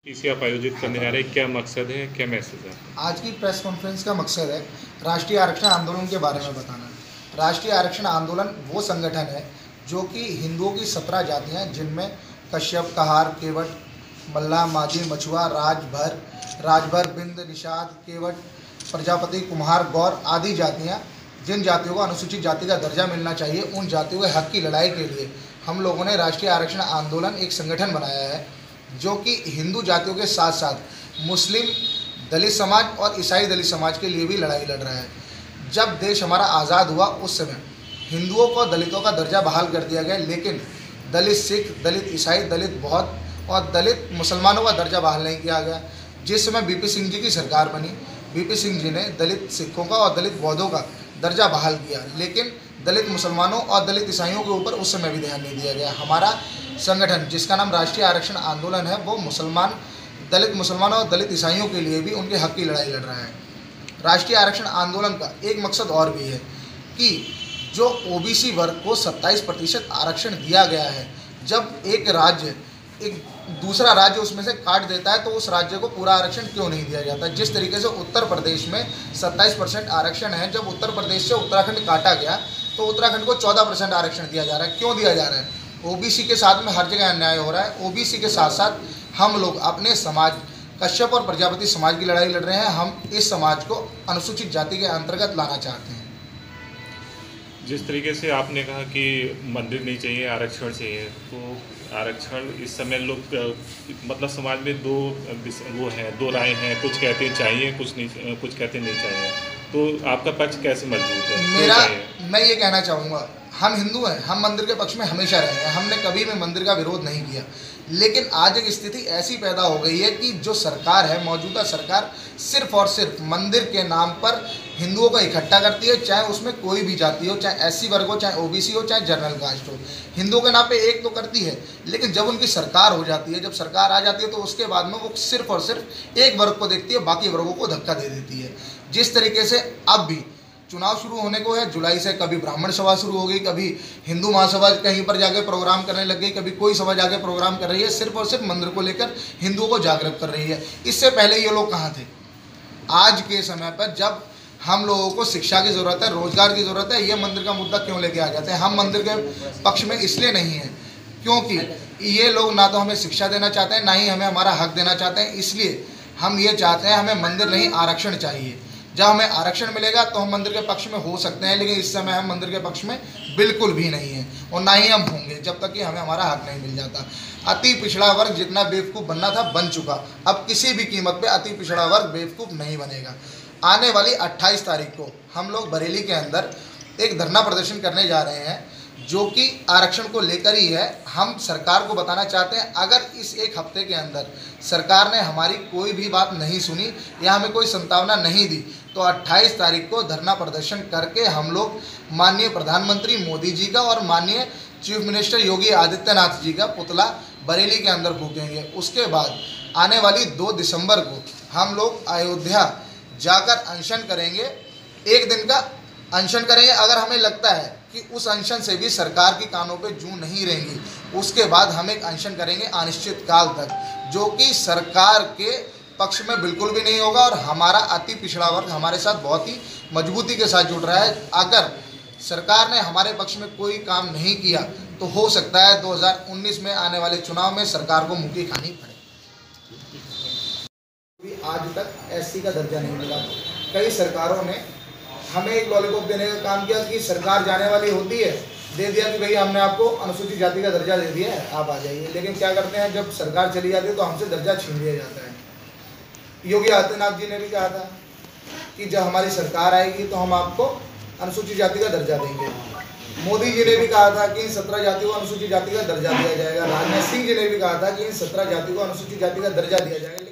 इसे आप आयोजित करने जा रहे हैं, क्या मकसद है, क्या मैसेज है? आज की प्रेस कॉन्फ्रेंस का मकसद है राष्ट्रीय आरक्षण आंदोलन के बारे में बताना। राष्ट्रीय आरक्षण आंदोलन वो संगठन है जो कि हिंदुओं की 17 जातियाँ, जिनमें कश्यप, कहार, केवट, मल्लाह, माझी, मछुआ, राजभर, बिंद, निषाद, केवट, प्रजापति, कुम्हार, गौर आदि जातियाँ, जिन जातियों को अनुसूचित जाति का दर्जा मिलना चाहिए, उन जातियों के हक की लड़ाई के लिए हम लोगों ने राष्ट्रीय आरक्षण आंदोलन एक संगठन बनाया है, जो कि हिंदू जातियों के साथ साथ मुस्लिम दलित समाज और ईसाई दलित समाज के लिए भी लड़ाई लड़ रहा है। जब देश हमारा आज़ाद हुआ उस समय हिंदुओं को दलितों का दर्जा बहाल कर दिया गया, लेकिन दलित सिख, दलित ईसाई, दलित बौद्ध और दलित मुसलमानों का दर्जा बहाल नहीं किया गया। जिस समय बीपी सिंह जी की सरकार बनी, बीपी सिंह जी ने दलित सिखों का और दलित बौद्धों का दर्जा बहाल किया, लेकिन दलित मुसलमानों और दलित ईसाइयों के ऊपर उस समय भी ध्यान नहीं दिया गया। हमारा संगठन, जिसका नाम राष्ट्रीय आरक्षण आंदोलन है, वो दलित मुसलमानों और दलित ईसाइयों के लिए भी उनके हक की लड़ाई लड़ रहा है। राष्ट्रीय आरक्षण आंदोलन का एक मकसद और भी है कि जो ओबीसी वर्ग को 27% आरक्षण दिया गया है, जब एक दूसरा राज्य उसमें से काट देता है तो उस राज्य को पूरा आरक्षण क्यों नहीं दिया जाता। जिस तरीके से उत्तर प्रदेश में 27% आरक्षण है, जब उत्तर प्रदेश से उत्तराखंड काटा गया तो उत्तराखंड को 14% आरक्षण दिया जा रहा है। क्यों दिया जा रहा है? ओबीसी के साथ में हर जगह अन्याय हो रहा है। ओबीसी के साथ साथ हम लोग अपने समाज, कश्यप और प्रजापति समाज की लड़ाई लड़ रहे हैं। हम इस समाज को अनुसूचित जाति के अंतर्गत लाना चाहते हैं। जिस तरीके से आपने कहा कि मंदिर नहीं चाहिए, आरक्षण चाहिए, तो आरक्षण इस समय लोग मतलब समाज में दो राय हैं, कुछ कहते हैं चाहिए, कुछ कहते नहीं चाहिए, तो आपका पक्ष कैसे मजबूत है? मैं ये कहना चाहूँगा, हम हिंदू हैं, हम मंदिर के पक्ष में हमेशा रहे हैं, हमने कभी भी मंदिर का विरोध नहीं किया। लेकिन आज एक स्थिति ऐसी पैदा हो गई है कि जो सरकार है, मौजूदा सरकार, सिर्फ और सिर्फ मंदिर के नाम पर हिंदुओं को इकट्ठा करती है, चाहे उसमें कोई भी जाति हो, चाहे एससी वर्ग हो, चाहे ओबीसी हो, चाहे जनरल कास्ट हो। हिंदुओं के नाम पे एक तो करती है, लेकिन जब उनकी सरकार हो जाती है, जब सरकार आ जाती है, तो उसके बाद में वो सिर्फ और सिर्फ एक वर्ग को देखती है, बाकी वर्गों को धक्का दे देती है। जिस तरीके से अब भी चुनाव शुरू होने को है, जुलाई से कभी ब्राह्मण सभा शुरू हो गई, कभी हिंदू महासभा कहीं पर जाके प्रोग्राम करने लग गई, कभी कोई सभा जाके प्रोग्राम कर रही है, सिर्फ और सिर्फ मंदिर को लेकर हिंदुओं को जागरूक कर रही है। इससे पहले ये लोग कहाँ थे? आज के समय पर जब हम लोगों को शिक्षा की ज़रूरत है, रोजगार की ज़रूरत है, ये मंदिर का मुद्दा क्यों लेके आ जाते हैं? हम मंदिर के पक्ष में इसलिए नहीं हैं क्योंकि ये लोग ना तो हमें शिक्षा देना चाहते हैं, ना ही हमें हमारा हक देना चाहते हैं। इसलिए हम ये चाहते हैं, हमें मंदिर नहीं आरक्षण चाहिए। जब हमें आरक्षण मिलेगा तो हम मंदिर के पक्ष में हो सकते हैं, लेकिन इस समय हम मंदिर के पक्ष में बिल्कुल भी नहीं हैं और ना ही हम होंगे जब तक कि हमें हमारा हक नहीं मिल जाता। अति पिछड़ा वर्ग जितना बेवकूफ़ बनना था बन चुका, अब किसी भी कीमत पे अति पिछड़ा वर्ग बेवकूफ़ नहीं बनेगा। आने वाली 28 तारीख को हम लोग बरेली के अंदर एक धरना प्रदर्शन करने जा रहे हैं, जो कि आरक्षण को लेकर ही है। हम सरकार को बताना चाहते हैं, अगर इस एक हफ्ते के अंदर सरकार ने हमारी कोई भी बात नहीं सुनी या हमें कोई संभावना नहीं दी, तो 28 तारीख को धरना प्रदर्शन करके हम लोग माननीय प्रधानमंत्री मोदी जी का और माननीय चीफ मिनिस्टर योगी आदित्यनाथ जी का पुतला बरेली के अंदर फूकेंगे। उसके बाद आने वाली 2 दिसंबर को हम लोग अयोध्या जाकर अनशन करेंगे, एक दिन का अनशन करेंगे। अगर हमें लगता है कि उस अनशन से भी सरकार की कानों पे जूं नहीं रहेंगी, उसके बाद हम एक अनशन करेंगे अनिश्चित काल तक, जो कि सरकार के पक्ष में बिल्कुल भी नहीं होगा। और हमारा अति पिछड़ा वर्ग हमारे साथ बहुत ही मजबूती के साथ जुड़ रहा है। अगर सरकार ने हमारे पक्ष में कोई काम नहीं किया तो हो सकता है 2019 में आने वाले चुनाव में सरकार को मुक्की खानी पड़े। आज तक एससी का दर्जा नहीं मिला। कई सरकारों ने हमें एक लॉलीपॉप देने का काम किया कि सरकार जाने वाली होती है, दे दिया कि भैया हमने आपको अनुसूचित जाति का दर्जा दे दिया है, आप आ जाइए। लेकिन क्या करते हैं, जब सरकार चली जाती है तो हमसे दर्जा छीन लिया जाता है। योगी आदित्यनाथ जी ने भी कहा था कि जब हमारी सरकार आएगी तो हम आपको अनुसूचित जाति का दर्जा देंगे। मोदी जी ने भी कहा था कि इन 17 जातियों को अनुसूचित जाति का दर्जा दिया जाएगा। राजनाथ सिंह जी ने भी कहा था कि इन 17 जाति को अनुसूचित जाति का दर्जा दिया जाएगा।